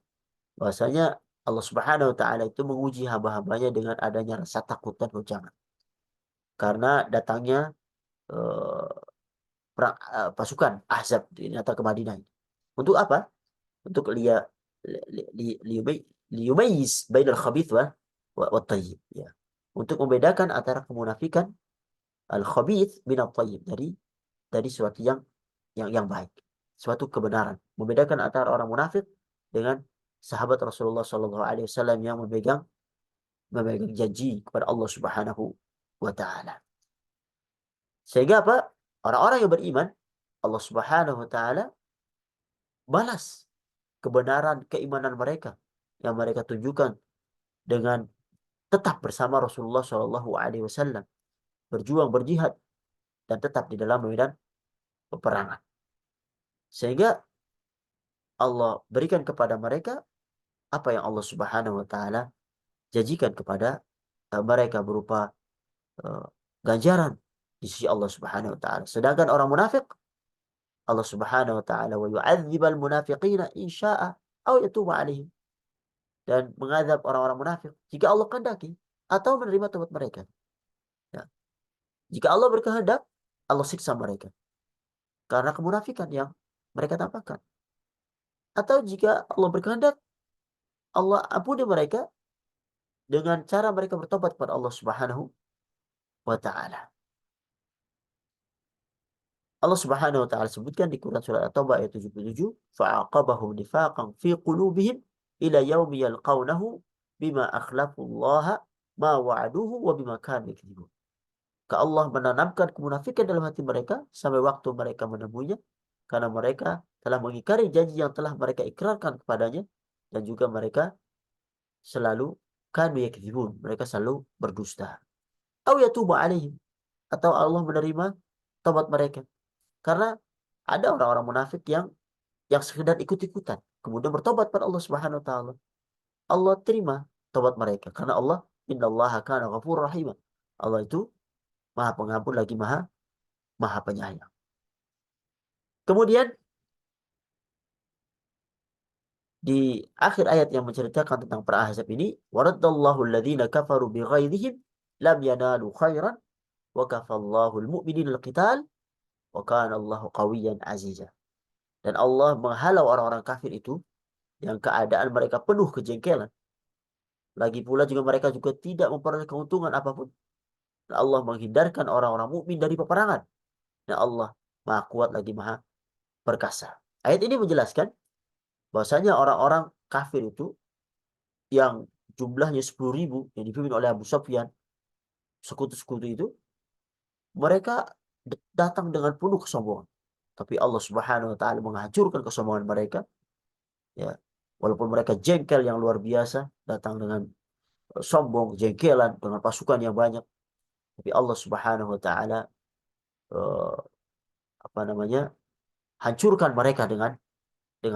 bahwasanya Allah Subhanahu wa taala itu menguji hamba-hambanya dengan adanya rasa takut dan goncangan. Karena datangnya pasukan Ahzab datang ke Madinah. Untuk apa? Untuk liyumayyiz bainal khabith wa tayyib, ya. Untuk membedakan antara kemunafikan al-khabith bin at-tayyib, dari suatu yang baik, suatu kebenaran. Membedakan antara orang munafik dengan sahabat Rasulullah sallallahu alaihi wasallam yang memegang janji kepada Allah Subhanahu wa taala. Sehingga apa? Orang-orang yang beriman, Allah Subhanahu wa taala balas kebenaran keimanan mereka yang mereka tunjukkan dengan tetap bersama Rasulullah sallallahu alaihi wasallam, berjuang, berjihad, dan tetap di dalam medan peperangan. Sehingga Allah berikan kepada mereka apa yang Allah Subhanahu wa taala janjikan kepada mereka berupa ganjaran di sisi Allah Subhanahu wa taala. Sedangkan orang munafik, Allah Subhanahu wa taala wa yu'adzibal munafiqina in syaa'a aw yatuba 'alaihim, dan mengazab orang-orang munafik jika Allah kehendaki atau menerima tobat mereka. Ya. Jika Allah berkehendak, Allah siksa mereka karena kemunafikan yang mereka tampakkan. Atau jika Allah berkehendak, Allah ampuni mereka dengan cara mereka bertobat kepada Allah Subhanahu wa taala. Allah Subhanahu wa taala sebutkan di Quran surat At-Taubah ayat 77, fa'aqabahum nifaqan fi qulubihim ila yaumi yalqaunahu bima akhlafullaha ma wa'aduhu wa bima kanu yakdzibun. Allah menanamkan kemunafikan dalam hati mereka sampai waktu mereka menemuinya, karena mereka telah mengingkari janji yang telah mereka ikrarkan kepadanya, dan juga mereka selalu kanu yakdzibun, mereka selalu berdusta. Aw yatubu alaihim, atau Allah menerima tobat mereka. Karena ada orang-orang munafik yang sekedar ikut-ikutan, kemudian bertobat pada Allah Subhanahu wa taala. Allah terima tobat mereka karena Allah, innallaha kana ghafurur rahim. Allah itu Maha Pengampun lagi Maha Penyayang. Kemudian di akhir ayat yang menceritakan tentang perang Ahzab ini, waraddallahu alladhina kafaru bighaidhihim lam yanalu khairan wa kafallahu almu'minina alqital wa kana Allahu qawiyyan aziza. Dan Allah menghalau orang-orang kafir itu yang keadaan mereka penuh kejengkelan. Lagi pula juga mereka juga tidak memperoleh keuntungan apapun. Dan Allah menghindarkan orang-orang mukmin dari peperangan. Dan Allah Maha Kuat lagi Maha Perkasa. Ayat ini menjelaskan bahwasanya orang-orang kafir itu yang jumlahnya 10.000 yang dipimpin oleh Abu Sufyan, sekutu-sekutu itu, mereka datang dengan penuh kesombongan. Tapi Allah Subhanahu wa taala menghancurkan kesombongan mereka. Ya, walaupun mereka jengkel yang luar biasa, datang dengan sombong, jengkelan dengan pasukan yang banyak, tapi Allah Subhanahu wa taala eh, hancurkan mereka dengan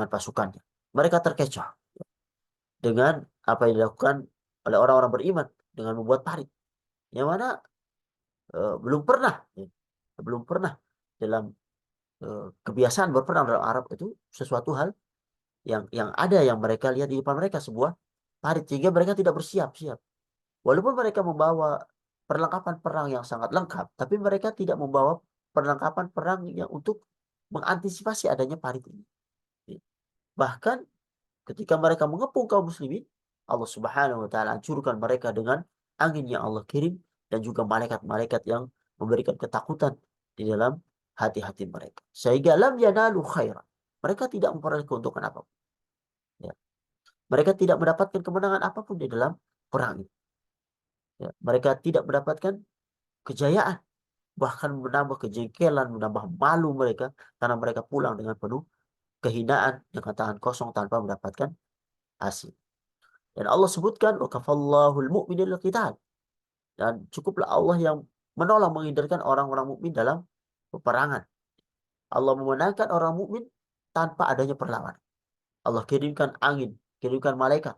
pasukannya. Mereka terkecoh dengan apa yang dilakukan oleh orang-orang beriman dengan membuat parit, yang mana belum pernah dalam kebiasaan berperang dalam Arab itu sesuatu hal yang ada yang mereka lihat di depan mereka, sebuah parit, sehingga mereka tidak bersiap-siap. Walaupun mereka membawa perlengkapan perang yang sangat lengkap, tapi mereka tidak membawa perlengkapan perang yang untuk mengantisipasi adanya parit ini. Bahkan ketika mereka mengepung kaum muslimin, Allah Subhanahu wa taala hancurkan mereka dengan angin yang Allah kirim, dan juga malaikat-malaikat yang memberikan ketakutan di dalam hati-hati mereka. Sehingga lam yanalu khairan. Mereka tidak memperoleh keuntungan apapun. Ya. Mereka tidak mendapatkan kemenangan apapun di dalam perang itu. Ya. Mereka tidak mendapatkan kejayaan. Bahkan menambah kejengkelan, menambah malu mereka, karena mereka pulang dengan penuh kehinaan, dengan tangan kosong tanpa mendapatkan hasil. Dan Allah sebutkan, wa kafallahu al-mu'minil qital. Dan cukuplah Allah yang menolong menghindarkan orang-orang mukmin dalam peperangan. Allah memenangkan orang mukmin tanpa adanya perlawanan. Allah kirimkan angin, kirimkan malaikat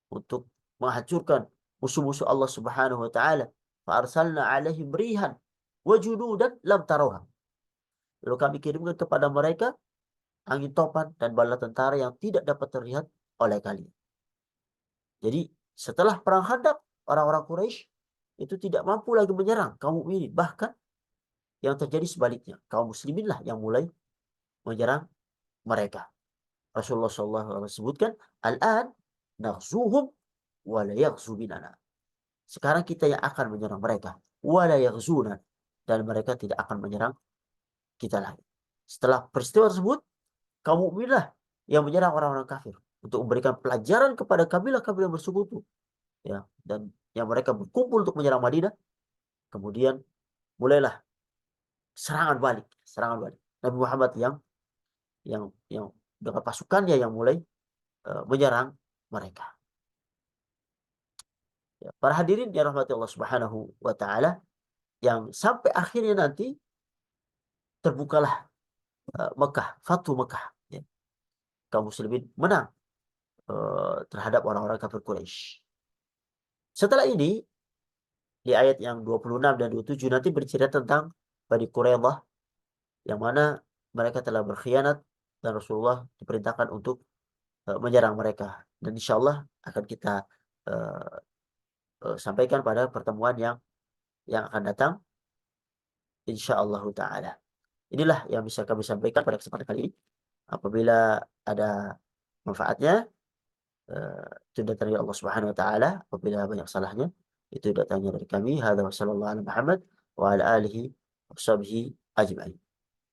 untuk menghancurkan musuh-musuh Allah Subhanahu wa taala. Fa arsalna 'alaihim rihan wa junudan lam tarawha. Lalu kami kirimkan kepada mereka angin topan dan bala tentara yang tidak dapat terlihat oleh kalian. Jadi setelah perang Khandaq, orang-orang Quraisy itu tidak mampu lagi menyerang kaum mukminin. Bahkan yang terjadi sebaliknya, kaum muslimin lah yang mulai menyerang mereka. Rasulullah SAW sebutkan, al-an naghzuhum wa la yaghzu binana. Sekarang kita yang akan menyerang mereka, wa la yaghzuna, dan mereka tidak akan menyerang kita lagi. Setelah peristiwa tersebut, kaum mukmin lah yang menyerang orang-orang kafir untuk memberikan pelajaran kepada kabilah-kabilah bersekutu, ya, dan yang mereka berkumpul untuk menyerang Madinah. Kemudian mulailah serangan balik. Nabi Muhammad yang dengan pasukannya yang mulai menyerang mereka. Ya, para hadirin yang rahmati Allah Subhanahu wa taala, yang sampai akhirnya nanti terbukalah Mekah, Fathu Mekah. Ya. Kaum muslimin menang terhadap orang-orang kafir Quraisy. Setelah ini, di ayat yang 26 dan 27 nanti bercerita tentang Bani Quraidah, yang mana mereka telah berkhianat dan Rasulullah diperintahkan untuk menyerang mereka. Dan insya Allah akan kita uh, sampaikan pada pertemuan yang akan datang, insya Allah taala. Inilah yang bisa kami sampaikan pada kesempatan kali ini. Apabila ada manfaatnya, itu datangnya Allah Subhanahu wa taala. Apabila banyak salahnya, itu datangnya dari kami. Hadza wa sallallahu ala Muhammad wa ala alihi wa sahbihi ajma'in.